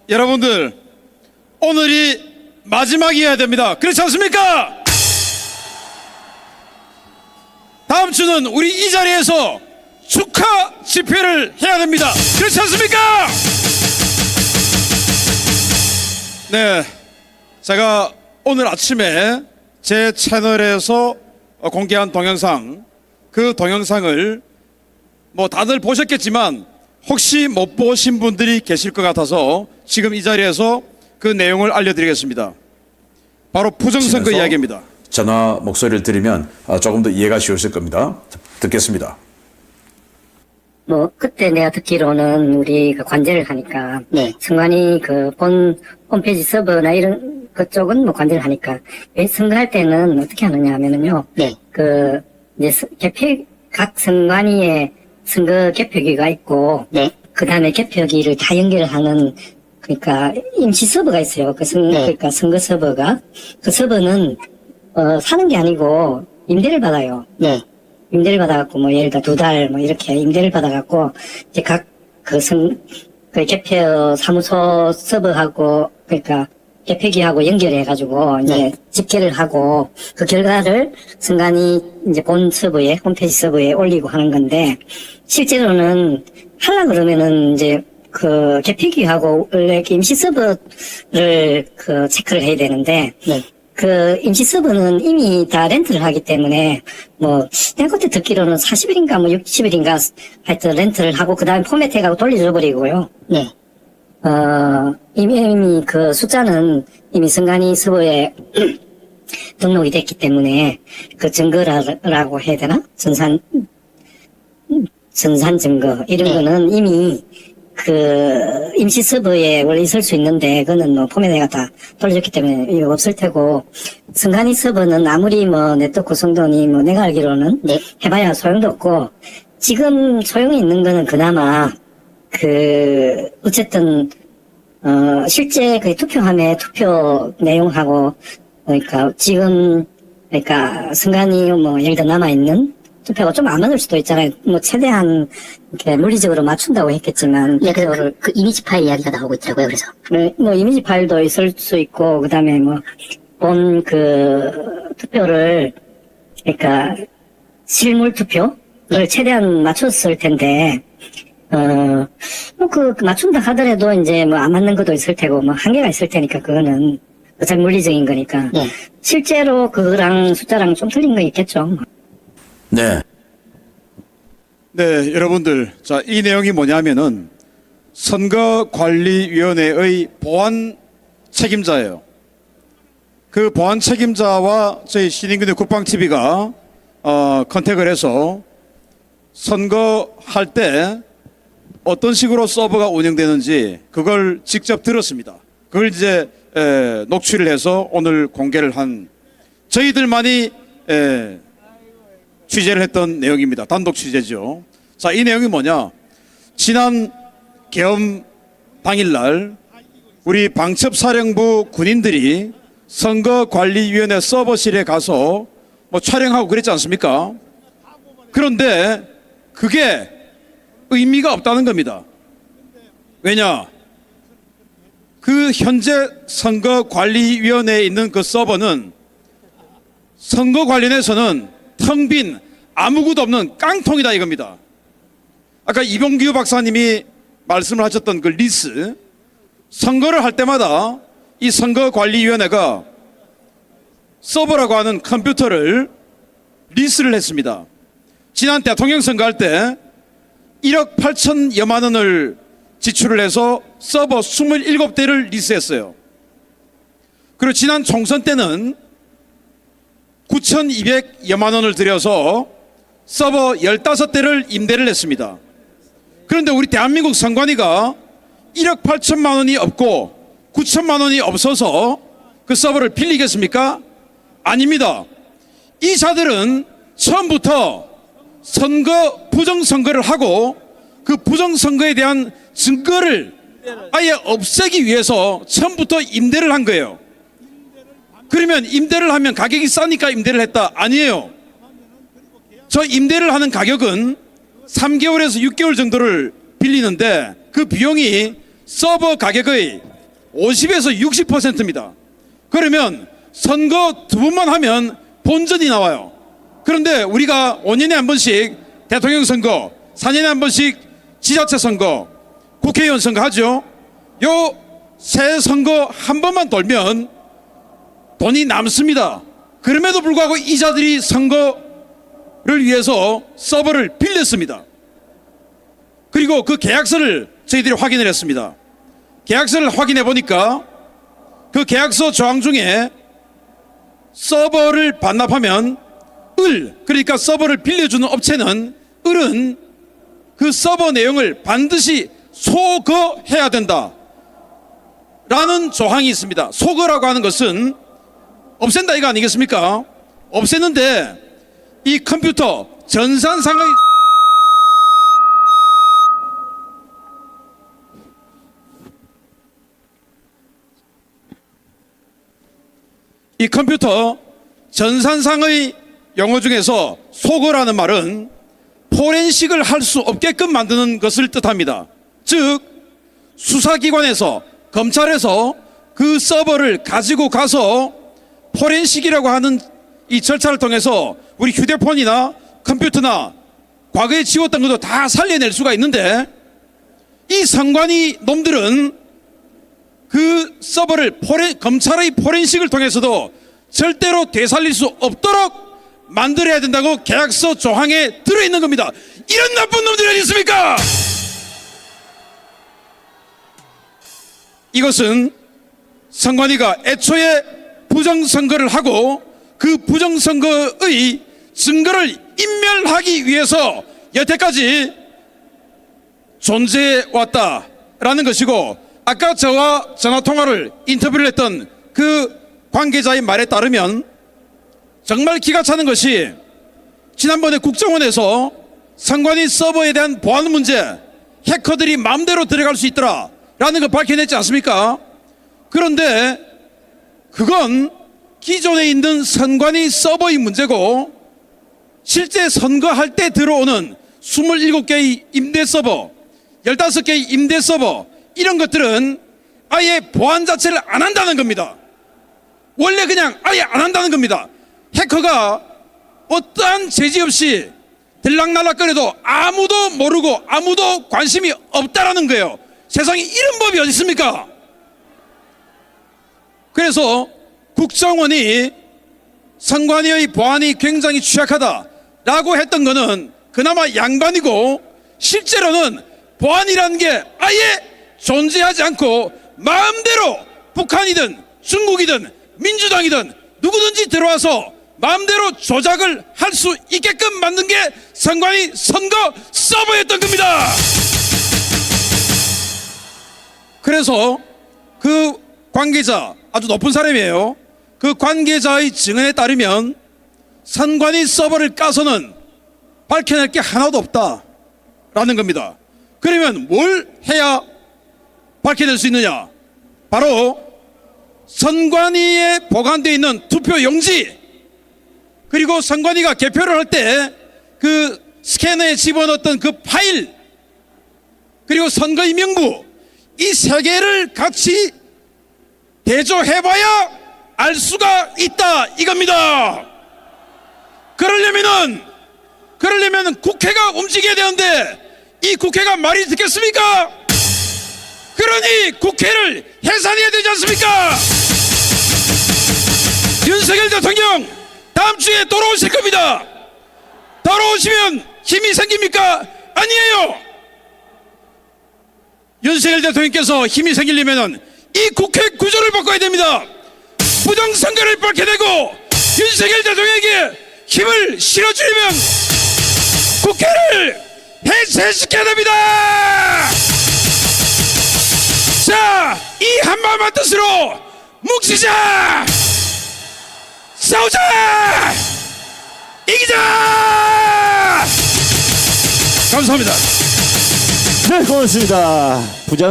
여러분들 오늘이 마지막이어야 됩니다. 그렇지 않습니까? 다음 주는 우리 이 자리에서 축하 집회를 해야 됩니다. 그렇지 않습니까? 네, 제가 오늘 아침에 제 채널에서 공개한 동영상, 그 동영상을 뭐 다들 보셨겠지만 혹시 못 보신 분들이 계실 것 같아서 지금 이 자리에서 그 내용을 알려드리겠습니다. 바로 부정선거 이야기입니다. 전화 목소리를 들으면 조금 더 이해가 쉬우실 겁니다. 듣겠습니다. 뭐 그때 내가 듣기로는 우리 그 관제를 하니까 선관위 그 본 홈페이지 서버나 이런 그쪽은 뭐 관제를 하니까 왜 선거할 때는 어떻게 하느냐 하면은요. 그 이제 각 선관위에 선거 개표기가 있고 그 다음에 개표기를 다 연결하는 그러니까 임시 서버가 있어요. 그러니까 선거 서버가 그 서버는 사는 게 아니고 임대를 받아요. 임대를 받아갖고 뭐 예를 들어 2달 뭐 이렇게 임대를 받아갖고 이제 각 그 개표 사무소 서버하고 그러니까 개표기하고 연결해가지고 이제 집계를 하고 그 결과를 선관위 이제 본 서버에 홈페이지 서버에 올리고 하는 건데 실제로는 하려 그러면은 이제 그 개표기하고 원래 임시 서버를 그 체크를 해야 되는데 그 임시 서버는 이미 다 렌트를 하기 때문에 뭐 내가 그때 듣기로는 40일인가 뭐 60일인가 하여튼 렌트를 하고 그 다음에 포맷해가고 돌려줘 버리고요. 이미 그 숫자는 이미 선관위 서버에 등록이 됐기 때문에 그 증거라고 해야 되나? 전산 증거 이런 거는 이미 그 임시 서버에 원래 있을 수 있는데 그거는 뭐 포맷해가 다 돌려줬기 때문에 이거 없을 테고 선관위 서버는 아무리 뭐 네트워크 구성도니 뭐 내가 알기로는 해봐야 소용도 없고 지금 소용이 있는 거는 그나마 그 어쨌든 실제 그 투표함에 투표 내용하고 그러니까 지금 그러니까 선관위 뭐 예를 들어 남아있는 투표가 좀 안 맞을 수도 있잖아요. 뭐 최대한 이렇게 물리적으로 맞춘다고 했겠지만 그 이미지 파일 이야기가 나오고 있더라고요. 그래서 뭐 이미지 파일도 있을 수 있고 그다음에 뭐 본 그 투표를 그러니까 실물 투표를 최대한 맞췄을 텐데 뭐 그 맞춘다 하더라도 이제 뭐 안 맞는 것도 있을 테고 뭐 한계가 있을 테니까 그거는 어차피 물리적인 거니까 실제로 그거랑 숫자랑 좀 틀린 거 있겠죠. 네. 네, 여러분들, 자, 이 내용이 뭐냐면은 선거관리위원회의 보안 책임자예요. 그 보안 책임자와 저희 신인근의 국방TV가 컨택을 해서 선거할 때 어떤 식으로 서버가 운영되는지 그걸 직접 들었습니다. 그걸 이제 녹취를 해서 오늘 공개를 한 저희들만이 취재를 했던 내용입니다. 단독 취재죠. 자, 이 내용이 뭐냐? 지난 계엄 당일날 우리 방첩사령부 군인들이 선거관리위원회 서버실에 가서 뭐 촬영하고 그랬지 않습니까? 그런데 그게 의미가 없다는 겁니다. 왜냐? 그 현재 선거관리위원회에 있는 그 서버는 선거 관련해서는 텅 빈 아무것도 없는 깡통이다 이겁니다. 아까 이봉규 박사님이 말씀을 하셨던 그 리스, 선거를 할 때마다 이 선거관리위원회가 서버라고 하는 컴퓨터를 리스를 했습니다. 지난 대통령 선거할 때 1억 8천여만 원을 지출을 해서 서버 27대를 리스했어요. 그리고 지난 총선 때는 9,200여만 원을 들여서 서버 15대를 임대를 했습니다. 그런데 우리 대한민국 선관위가 1억 8천만 원이 없고 9천만 원이 없어서 그 서버를 빌리겠습니까? 아닙니다. 이 자들은 처음부터 선거 부정선거를 하고 그 부정선거에 대한 증거를 아예 없애기 위해서 처음부터 임대를 한 거예요. 그러면 임대를 하면 가격이 싸니까 임대를 했다? 아니에요. 저 임대를 하는 가격은 3개월에서 6개월 정도를 빌리는데 그 비용이 서버 가격의 50에서 60%입니다. 그러면 선거 두 번만 하면 본전이 나와요. 그런데 우리가 5년에 한 번씩 대통령 선거, 4년에 한 번씩 지자체 선거, 국회의원 선거 하죠. 요 세 선거 한 번만 돌면 돈이 남습니다. 그럼에도 불구하고 이자들이 선거를 위해서 서버를 빌렸습니다. 그리고 그 계약서를 저희들이 확인을 했습니다. 계약서를 확인해 보니까 그 계약서 조항 중에 서버를 반납하면 그러니까 서버를 빌려주는 업체는 을은 그 서버 내용을 반드시 소거해야 된다 라는 조항이 있습니다. 소거라고 하는 것은 없앤다 이거 아니겠습니까? 없애는데 이 컴퓨터 전산상의 이 컴퓨터 전산상의 용어 중에서 소거라는 말은 포렌식을 할 수 없게끔 만드는 것을 뜻합니다. 즉 수사기관에서 검찰에서 그 서버를 가지고 가서 포렌식이라고 하는 이 절차를 통해서 우리 휴대폰이나 컴퓨터나 과거에 지웠던 것도 다 살려낼 수가 있는데 이 선관위 놈들은 그 서버를 검찰의 포렌식을 통해서도 절대로 되살릴 수 없도록 만들어야 된다고 계약서 조항에 들어있는 겁니다. 이런 나쁜 놈들이 어디 있습니까? 이것은 선관위가 애초에 부정선거를 하고 그 부정선거의 증거를 인멸하기 위해서 여태까지 존재해 왔다라는 것이고, 아까 저와 전화통화를 인터뷰를 했던 그 관계자의 말에 따르면 정말 기가 차는 것이 지난번에 국정원에서 선관위 서버에 대한 보안 문제, 해커들이 마음대로 들어갈 수 있더라 라는 걸 밝혀냈지 않습니까? 그런데 그건 기존에 있는 선관위 서버의 문제고, 실제 선거할 때 들어오는 27개의 임대 서버, 15개의 임대 서버, 이런 것들은 아예 보안 자체를 안 한다는 겁니다. 원래 그냥 아예 안 한다는 겁니다. 해커가 어떠한 제지 없이 들락날락거려도 아무도 모르고 아무도 관심이 없다라는 거예요. 세상에 이런 법이 어디 있습니까? 그래서 국정원이 선관위의 보안이 굉장히 취약하다라고 했던 거는 그나마 양반이고, 실제로는 보안이라는 게 아예 존재하지 않고 마음대로 북한이든 중국이든 민주당이든 누구든지 들어와서 마음대로 조작을 할 수 있게끔 만든 게 선관위 선거 서버였던 겁니다. 그래서 그 관계자, 아주 높은 사람이에요. 그 관계자의 증언에 따르면 선관위 서버를 까서는 밝혀낼 게 하나도 없다라는 겁니다. 그러면 뭘 해야 밝혀낼 수 있느냐? 바로 선관위에 보관되어 있는 투표 용지, 그리고 선관위가 개표를 할 때 그 스캐너에 집어넣었던 그 파일, 그리고 선거인 명부, 이 세 개를 같이 대조해봐야 알 수가 있다 이겁니다. 그러려면은 국회가 움직여야 되는데 이 국회가 말이 듣겠습니까? 그러니 국회를 해산해야 되지 않습니까? 윤석열 대통령 다음 주에 돌아오실 겁니다. 돌아오시면 힘이 생깁니까? 아니에요. 윤석열 대통령께서 힘이 생기려면 이 국회 구조를 바꿔야 됩니다. 부정선거를 밝혀내고 윤석열 대통령에게 힘을 실어주려면 국회를 해체시켜야 됩니다. 자, 이 한마음한 뜻으로 뭉치자, 싸우자, 이기자. 감사합니다. 네, 고맙습니다. 부장